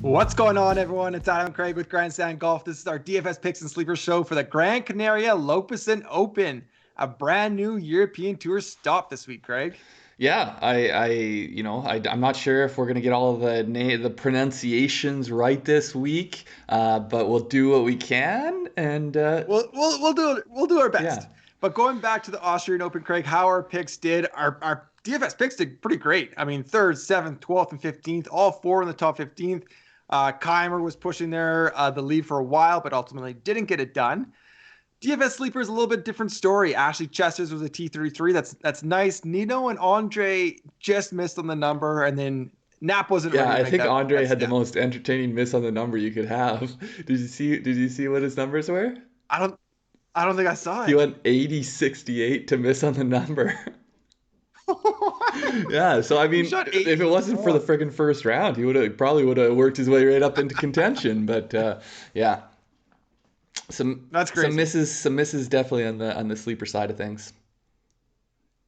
What's going on, everyone? It's Adam Craig with Grandstand Golf. This is our DFS picks and sleeper show for the Gran Canaria Lopesan Open, a brand new European Tour stop this week, Craig. Yeah, I'm not sure if we're gonna get all of the pronunciations right this week, but we'll do what we can, and We'll do our yeah, best. But going back to the Austrian Open, Craig, how our picks did, our DFS picks did pretty great. I mean, 3rd, 7th, 12th, and 15th, all four in the top 15th. Keimer was pushing the lead for a while, but ultimately didn't get it done. DFS sleeper is a little bit different story. Ashley Chester's was a T33. That's nice. Nino and Andre just missed on the number, and then Knapp wasn't ready. yeah. To I make think that Andre had the step. most entertaining miss on the number you could have. Did you see what his numbers were? I don't I don't think I saw He it. went 80-68 to miss on the number. What? Yeah, so I He mean, shot if it wasn't for the 84. friggin' first round, he would have worked his way right up into contention. But yeah, some That's crazy. some misses definitely on the sleeper side of things.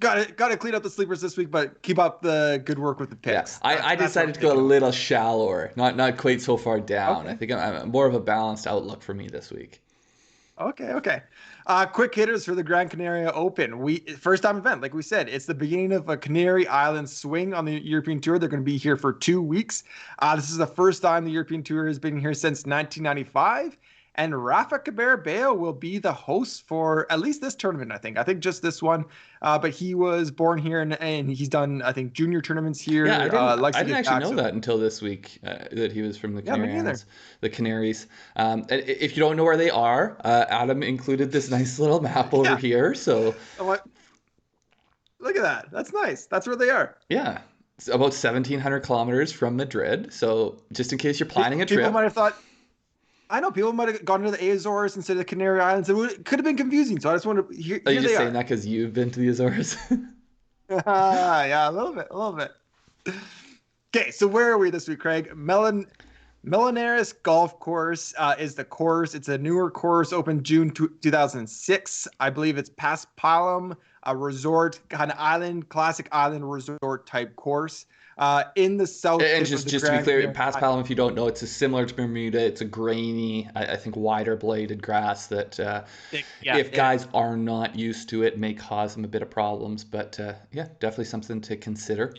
Got to clean up the sleepers this week, but keep up the good work with the Yeah, picks. I That's what decided I'm to go a thinking of. little shallower, not quite so far down. I Okay. think I'm more of a balanced outlook for me this week. Okay. Quick hitters for the Gran Canaria Open. First time event, like we said, it's the beginning of a Canary Island swing on the European Tour. They're going to be here for 2 weeks. This is the first time the European Tour has been here since 1995. And Rafa Cabrera will be the host for at least this tournament, I think. I think just this one. But he was born here and he's done, I think, junior tournaments Yeah, here. Likes I to didn't get actually back. know So, that until this week that he was from the yeah, me Canary neither. Islands, the Canaries. And if you don't know where they are, Adam included this nice little map over Yeah. here. So I'm like, look at that. That's nice. That's where they are. yeah, it's about 1,700 kilometers from Madrid. So just in case you're planning a People trip, might have thought, I know people might have gone to the Azores instead of the Canary Islands. It could have been confusing. So I just want to, are you here just they saying are. that because you've been to the Azores? Yeah, a little bit, a little bit. Okay, so where are we this week, Craig? Meloneras Golf Course is the course. It's a newer course, opened June 2006. I believe it's Paspalum, a resort, kind of island, classic island resort type course in the south And tip of the just to be Grand clear, Canary Paspalum, if you don't know, it's a similar to Bermuda. It's a grainy, I think, wider bladed grass that, Yeah, if guys are not used to it, may cause them a bit of problems. But yeah, definitely something to consider.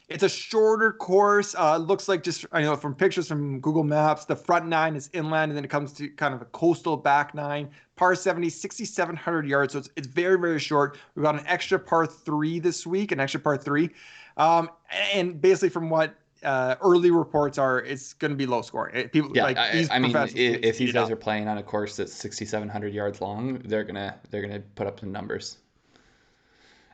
it's a shorter course. Looks like just from pictures from Google Maps, the front nine is inland, and then it comes to kind of a coastal back nine. Par 70, 6,700 yards. So it's very, very short. We've got an extra par three this week, an extra par three. Um, and basically, from what early reports are, it's going to be low scoring. People Yeah, like these I mean, professionals will if speed these it guys up. are playing on a course that's 6,700 yards long, they're gonna put up the numbers.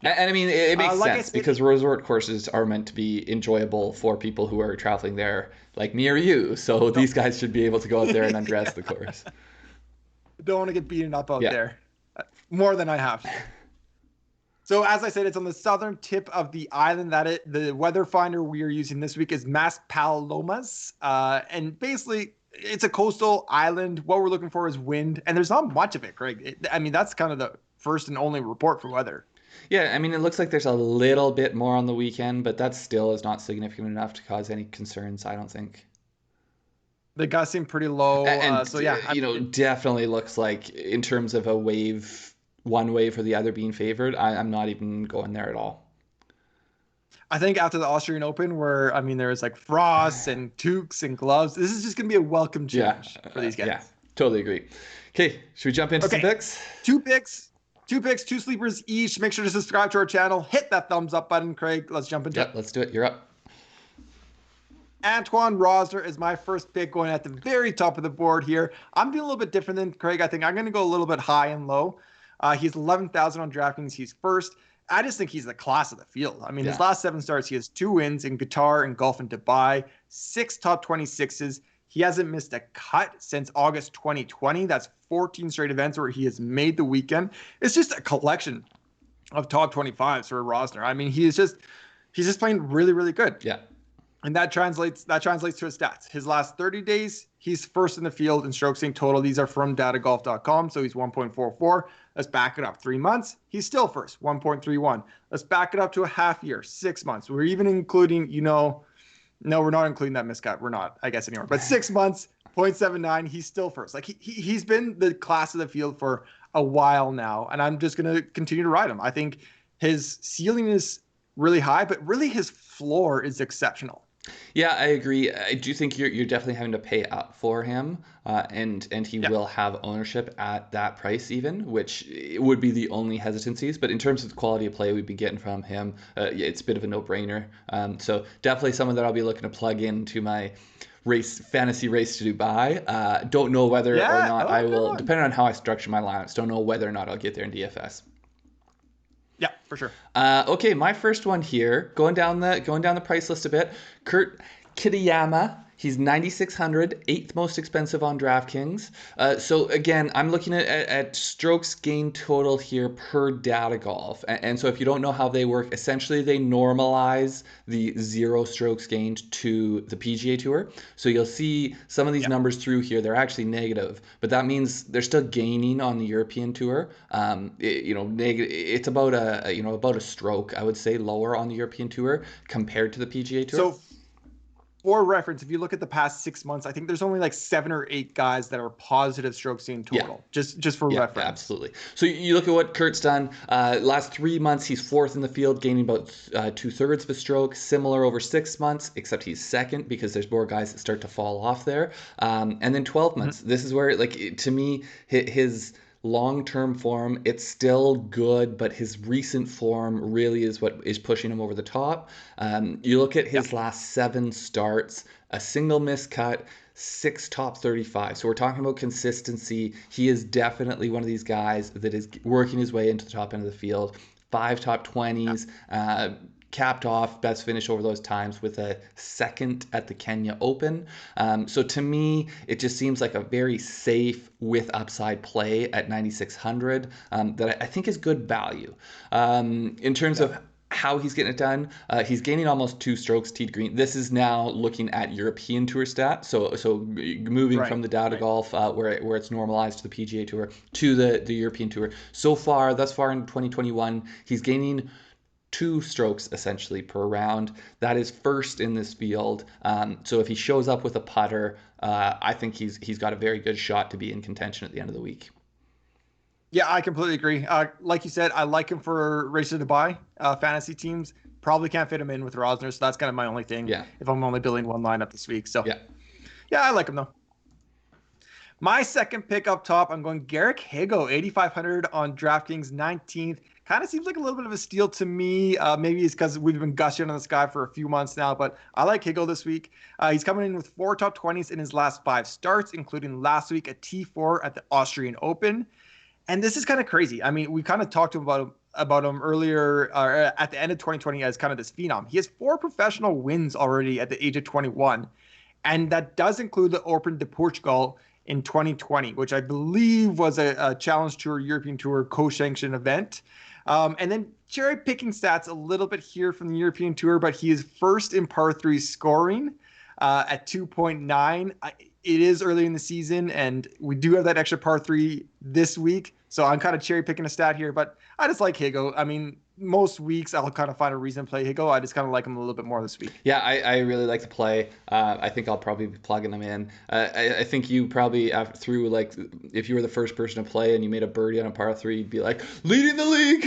Yeah. And I mean, it makes Like I sense said, because resort courses are meant to be enjoyable for people who are traveling there, like me or you. So don't, these guys should be able to go out there and undress the course. don't want to get beaten up out Yeah. there more than I have to. So as I said, it's on the southern tip of the island. The weather finder we are using this week is Maspalomas, and basically it's a coastal island. What we're looking for is wind, and there's not much of it, Craig. I mean, that's kind of the first and only report for weather. Yeah, I mean, it looks like there's a little bit more on the weekend, but that still is not significant enough to cause any concerns, I don't think. The gusts seem pretty low, And so yeah, definitely looks like in terms of a wave, one wave or the other being favored, I'm not even going there at all. I think after the Austrian Open, where I mean there was like frosts and toques and gloves, this is just gonna be a welcome Yeah, change for these yeah, guys. totally agree. Okay, should we jump into some Okay, picks? two picks, two sleepers each. Make sure to subscribe to our channel. Hit that thumbs up button, Craig. Let's jump into Yep, it. let's do it. You're up. Antoine Rozner is my first pick going at the very top of the board here. I'm being a little bit different than Craig. I think I'm going to go a little bit high and low. He's 11,000 on DraftKings. He's first. I just think he's the class of the field. I mean, his Yeah. last 7 starts, he has 2 wins in Qatar and Golf in Dubai, 6 top 26s. He hasn't missed a cut since August 2020. That's 14 straight events where he has made the weekend. It's just a collection of top 25s for Rosner. I mean, he's just playing really, really good. Yeah. And that translates to his stats. His last 30 days, he's first in the field in strokes gained total. These are from datagolf.com, so he's 1.44. Let's back it up. 3 months, he's still first, 1.31. Let's back it up to a half year, 6 months. We're even including, No, we're not including that miscut. We're not, I guess, anymore. But 6 months, 0.79, he's still first. Like he's been the class of the field for a while now, and I'm just going to continue to ride him. I think his ceiling is really high, but really his floor is exceptional. Yeah, I agree. I do think you're definitely having to pay up for him, and he will have ownership at that price even, which would be the only hesitancies. But in terms of the quality of play we've been getting from him, yeah, it's a bit of a no-brainer. So definitely someone that I'll be looking to plug into my fantasy race to Dubai. Don't know whether or not I will, depending on how I structure my lineups. Don't know whether or not I'll get there in DFS. Yeah, for sure. Okay, my first one here, going down the price list a bit. Kitayama, he's 9,600, eighth most expensive on DraftKings. So again, I'm looking at strokes gained total here per data golf. And so if you don't know how they work, essentially they normalize the 0 strokes gained to the PGA Tour. So you'll see some of these numbers through here, they're actually negative, but that means they're still gaining on the European Tour. It's about a stroke, I would say, lower on the European Tour compared to the PGA Tour. So for reference, if you look at the past 6 months, I think there's only like 7 or 8 guys that are positive strokes gained total. Yeah. Just for reference. Yeah, absolutely. So you look at what Kurt's done. Last 3 months, he's fourth in the field, gaining about 2/3 of a stroke. Similar over 6 months, except he's second because there's more guys that start to fall off there. And then 12 months. This is where, to me, his long-term form, it's still good, but his recent form really is what is pushing him over the top. You look at his last 7 starts, a single miscut, 6 top 35. So we're talking about consistency. He is definitely one of these guys that is working his way into the top end of the field. 5 top 20s, capped off, best finish over those times with a second at the Kenya Open. So to me, it just seems like a very safe with upside play at 9,600 that I think is good value. In terms of how he's getting it done, he's gaining almost 2 strokes tee to green. This is now looking at European Tour stats, so moving from the data golf where it's normalized to the PGA Tour to the European Tour. Thus far in 2021, he's gaining 2 strokes essentially per round. That is first in this field. So if he shows up with a putter, I think he's got a very good shot to be in contention at the end of the week. Yeah, I completely agree. Like you said, I like him for Race to Dubai fantasy teams. Probably can't fit him in with Rozner, so that's kind of my only thing. Yeah. If I'm only building one lineup this week, so yeah, I like him though. My second pick up top, I'm going Garrick Higgo, 8,500 on DraftKings, 19th. Kind of seems like a little bit of a steal to me. Maybe it's because we've been gushing on this guy for a few months now, but I like Higgo this week. He's coming in with 4 top 20s in his last 5 starts, including last week a T4 at the Austrian Open. And this is kind of crazy. I mean, we kind of talked about him earlier at the end of 2020 as kind of this phenom. He has 4 professional wins already at the age of 21, and that does include the Open de Portugal in 2020, which I believe was a Challenge Tour, European Tour co-sanctioned event. And then cherry picking stats a little bit here from the European Tour, but he is first in par 3 scoring at 2.9. It is early in the season, and we do have that extra par 3 this week. So I'm kind of cherry picking a stat here, but I just like Higgo. I mean, most weeks I'll kind of find a reason to play Higgo. I just kind of like him a little bit more this week. Yeah, I really like the play. I think I'll probably be plugging him in. I think you probably, if you were the first person to play and you made a birdie on a par 3, you'd be like, leading the league.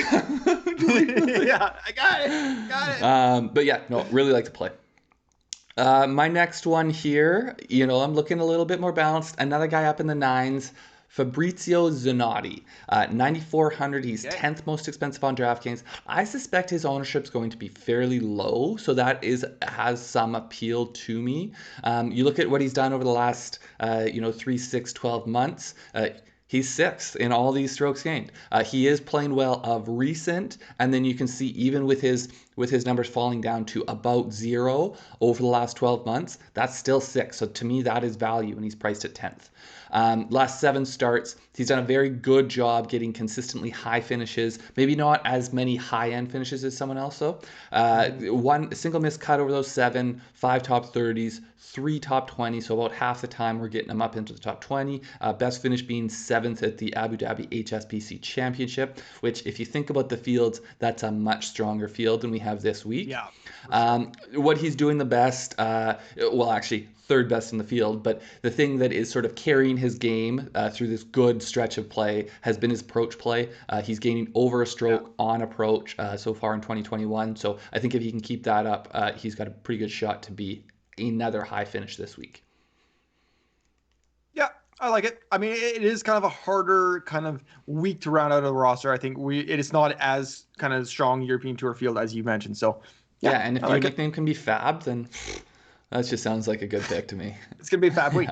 Yeah, I got it. But yeah, no, really like the play. My next one here, I'm looking a little bit more balanced. Another guy up in the 9s, Fabrizio Zanotti, 9,400. He's 10th most expensive on DraftKings. I suspect his ownership's going to be fairly low, so that has some appeal to me. You look at what he's done over the last 3, 6, 12 months. He's 6th in all these strokes gained. He is playing well of recent, and then you can see even with his numbers falling down to about 0 over the last 12 months, that's still 6th. So to me, that is value, and he's priced at 10th. Last 7 starts, he's done a very good job getting consistently high finishes. Maybe not as many high-end finishes as someone else, though. One single missed cut over those 7, 5 top 30s, 3 top 20, so about half the time we're getting him up into the top 20. Best finish being 7th at the Abu Dhabi HSBC Championship, which if you think about the fields, that's a much stronger field than we have this week. Yeah. What he's doing the best, well, actually, third best in the field, but the thing that is sort of carrying his game through this good stretch of play has been his approach play. He's gaining over a stroke on approach so far in 2021. So I think if he can keep that up, he's got a pretty good shot to be another high finish this week. Yeah, I like it. I mean, it is kind of a harder kind of week to round out a roster. I think it is not as kind of strong European Tour field as you mentioned. So yeah, and if your nickname can be Fab, then that just sounds like a good pick to me. It's going to be a Fab week.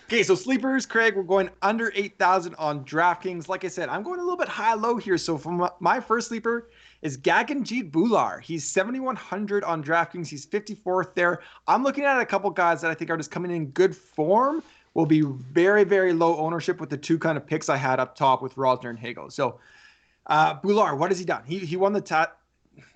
Okay, so sleepers, Craig, we're going under 8,000 on DraftKings. Like I said, I'm going a little bit high-low here. So for my first sleeper is Gaganjeet Bhullar. He's 7,100 on DraftKings. He's 54th there. I'm looking at a couple guys that I think are just coming in good form. Will be very, very low ownership with the two kind of picks I had up top with Rozner and Higgo. So Bhullar, what has he done? He won the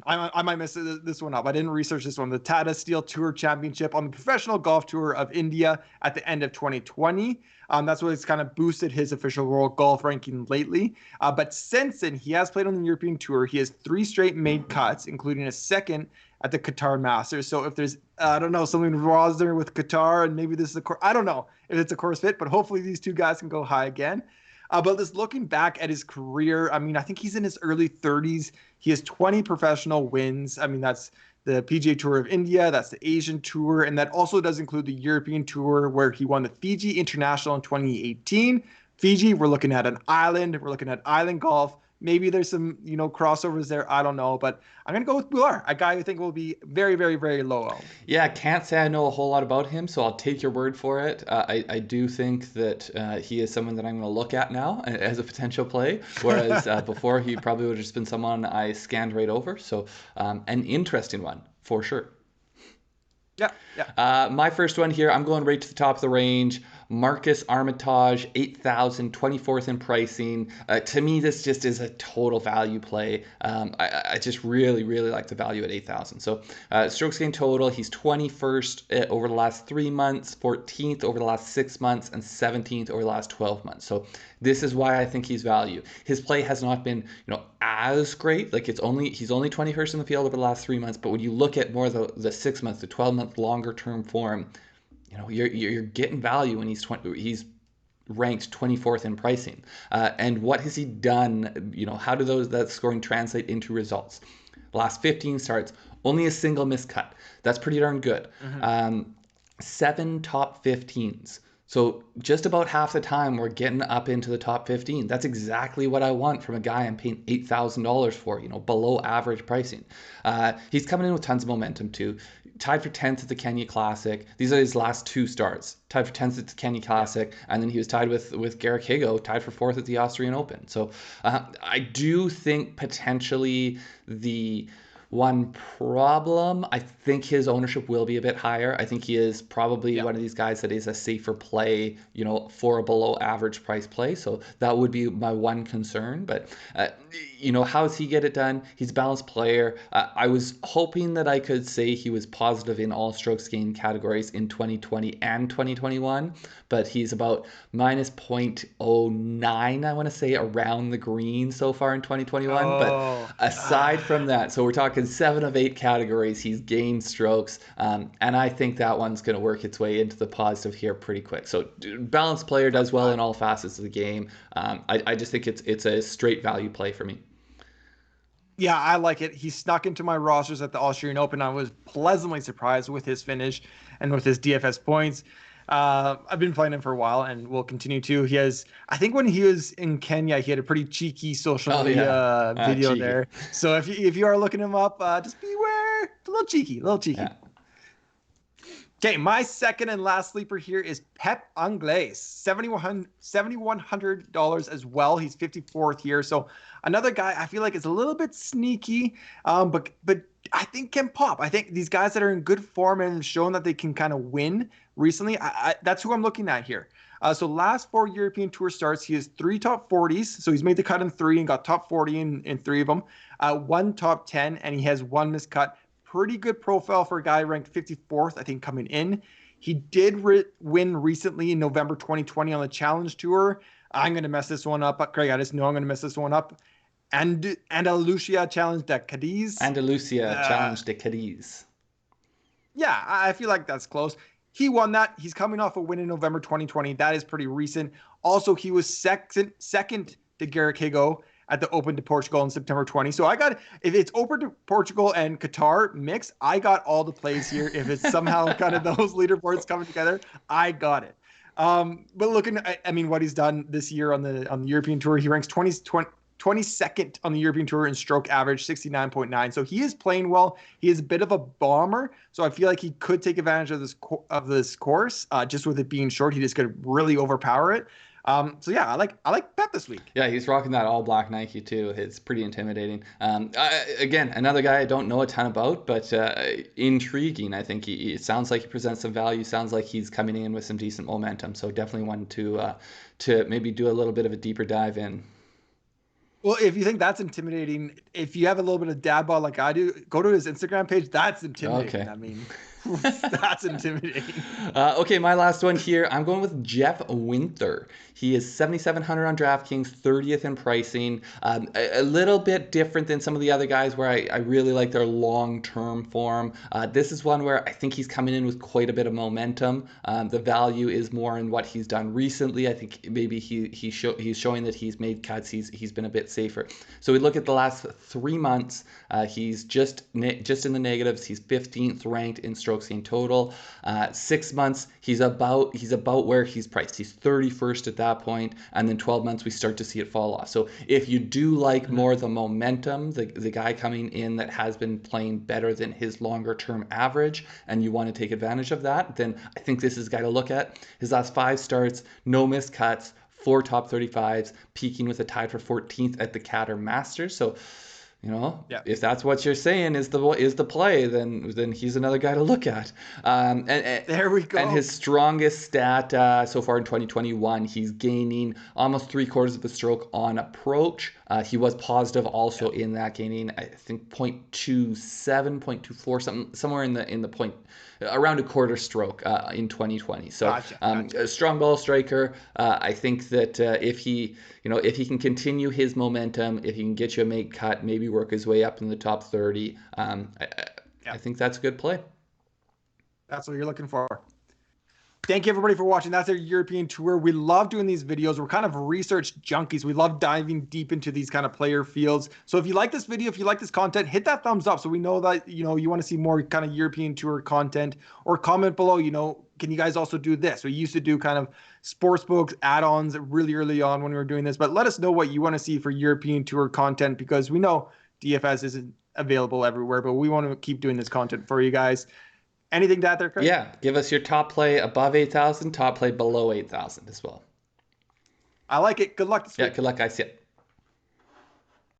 I might mess this one up. I didn't research this one. The Tata Steel Tour Championship on the Professional Golf Tour of India at the end of 2020. That's what has kind of boosted his official world golf ranking lately. But since then, he has played on the European Tour. He has 3 straight made cuts, including a second at the Qatar Masters. So if there's, I don't know, something Rozner with Qatar, and maybe this is I don't know if it's a course fit, but hopefully these two guys can go high again. But just looking back at his career, I mean, I think he's in his early 30s. He has 20 professional wins. I mean, that's the PGA Tour of India, that's the Asian Tour, and that also does include the European Tour, where he won the Fiji International in 2018. Fiji, we're looking at an island. We're looking at island golf. Maybe there's some, crossovers there. I don't know. But I'm going to go with Bhullar, a guy I think will be very, very, very low owned. Yeah, can't say I know a whole lot about him, so I'll take your word for it. I do think that he is someone that I'm going to look at now as a potential play, whereas before he probably would have just been someone I scanned right over. So an interesting one for sure. Yeah. My first one here, I'm going right to the top of the range. Marcus Armitage, 8,000, 24th in pricing. To me, this just is a total value play. I just really, really like the value at 8,000. So strokes gained total, he's 21st over the last 3 months, 14th over the last 6 months, and 17th over the last 12 months. So this is why I think he's value. His play has not been, as great. Like he's only 21st in the field over the last 3 months. But when you look at more the 6 months, the 12-month longer term form, you're getting value when he's ranked 24th in pricing. And what has he done? How do that scoring translate into results? Last 15 starts, only a single miscut. That's pretty darn good. Mm-hmm. 7 top 15s. So just about half the time we're getting up into the top 15. That's exactly what I want from a guy I'm paying $8,000 for, below average pricing. He's coming in with tons of momentum too. Tied for 10th at the Kenya Classic. These are his last 2 starts. Tied for 10th at the Kenya Classic, and then he was tied with Garrick Higgo, tied for 4th at the Austrian Open. So I do think potentially the one problem, I think his ownership will be a bit higher. I think he is probably one of these guys that is a safer play, for a below average price play. So that would be my one concern. But, how does he get it done? He's a balanced player. I was hoping that I could say he was positive in all strokes gained categories in 2020 and 2021, but he's about minus 0.09, I want to say, around the green so far in 2021. But aside from that, so we're talking 7 of 8 categories, he's gained strokes, and I think that one's going to work its way into the positive here pretty quick. So balanced player, does well in all facets of the game. I just think it's a straight value play for me. Yeah, I like it. He snuck into my rosters at the Austrian Open. I was pleasantly surprised with his finish and with his DFS points. I've been playing him for a while and will continue to. He has, I think when he was in Kenya, he had a pretty cheeky social media video there. So if you are looking him up, just beware. A little cheeky. Yeah. Okay, my second and last sleeper here is Pep Anglès, $7,100 as well. He's 54th here. So another guy I feel like is a little bit sneaky, but I think can pop. I think these guys that are in good form and shown that they can kind of win recently, that's who I'm looking at here. So last 4 European Tour starts, he has 3 top 40s. So he's made the cut in 3 and got top 40 in 3 of them. 1 top 10, and he has 1 miscut. Pretty good profile for a guy ranked 54th, I think, coming in. He did win recently in November 2020 on the Challenge Tour. I'm going to mess this one up. Craig, I just know I'm going to mess this one up. And Andalusia challenged at Cadiz. Andalusia challenged at Cadiz. Yeah, I feel like that's close. He won that. He's coming off a win in November 2020. That is pretty recent. Also, he was second to Garrick Higgo at the Open to Portugal in September 20. So I got, if it's Open to Portugal and Qatar mix, I got all the plays here. If it's somehow kind of those leaderboards coming together, I got it. But looking, I mean, what he's done this year on the European Tour, he ranks 22nd on the European Tour in stroke average, 69.9. So he is playing well. He is a bit of a bomber. So I feel like he could take advantage of this course. Just with it being short, he just could really overpower it. So yeah, I like Pep this week. Yeah, he's rocking that all black Nike too. It's pretty intimidating. Again, another guy I don't know a ton about, but intriguing. I think it sounds like he presents some value. Sounds like he's coming in with some decent momentum. So definitely one to maybe do a little bit of a deeper dive in. Well, if you think that's intimidating, if you have a little bit of dad bod like I do, go to his Instagram page. That's intimidating. Okay. I mean, that's intimidating. Okay, my last one here. I'm going with Jeff Winther. He is 7,700 on DraftKings, 30th in pricing. A little bit different than some of the other guys where I really like their long-term form. This is one where I think he's coming in with quite a bit of momentum. The value is more in what he's done recently. I think maybe he's showing that he's made cuts. He's been a bit safer. So we look at the last 3 months. He's just in the negatives. He's 15th ranked in strokes gained total. 6 months, he's about where he's priced. He's 31st at that point, and then 12 months we start to see it fall off. So if you do like more the momentum, the guy coming in that has been playing better than his longer term average, and you want to take advantage of that, then I think this is a guy to look at. His last 5 starts, no missed cuts, 4 top 35s, peaking with a tie for 14th at the Qatar Masters. So, if that's what you're saying is the play, then he's another guy to look at. And there we go. And his strongest stat so far in 2021, he's gaining almost 3/4 of a stroke on approach. He was positive also in that, gaining I think 0.27, 0.24, somewhere in the point, around a quarter stroke in 2020. So gotcha. A strong ball striker. I think that if he can continue his momentum, if he can get you a make cut, maybe work his way up in the top 30, I think that's a good play. That's what you're looking for. Thank you, everybody, for watching. That's our European Tour. We love doing these videos. We're kind of research junkies. We love diving deep into these kind of player fields. So if you like this video, if you like this content, hit that thumbs up so we know that, you want to see more kind of European Tour content, or comment below, can you guys also do this? We used to do kind of sportsbooks add-ons really early on when we were doing this, but let us know what you want to see for European Tour content, because we know DFS isn't available everywhere, but we want to keep doing this content for you guys. Anything to add there, Chris? Yeah, give us your top play above 8,000, top play below 8,000 as well. I like it. Good luck this week. Yeah, good luck, guys. Yeah.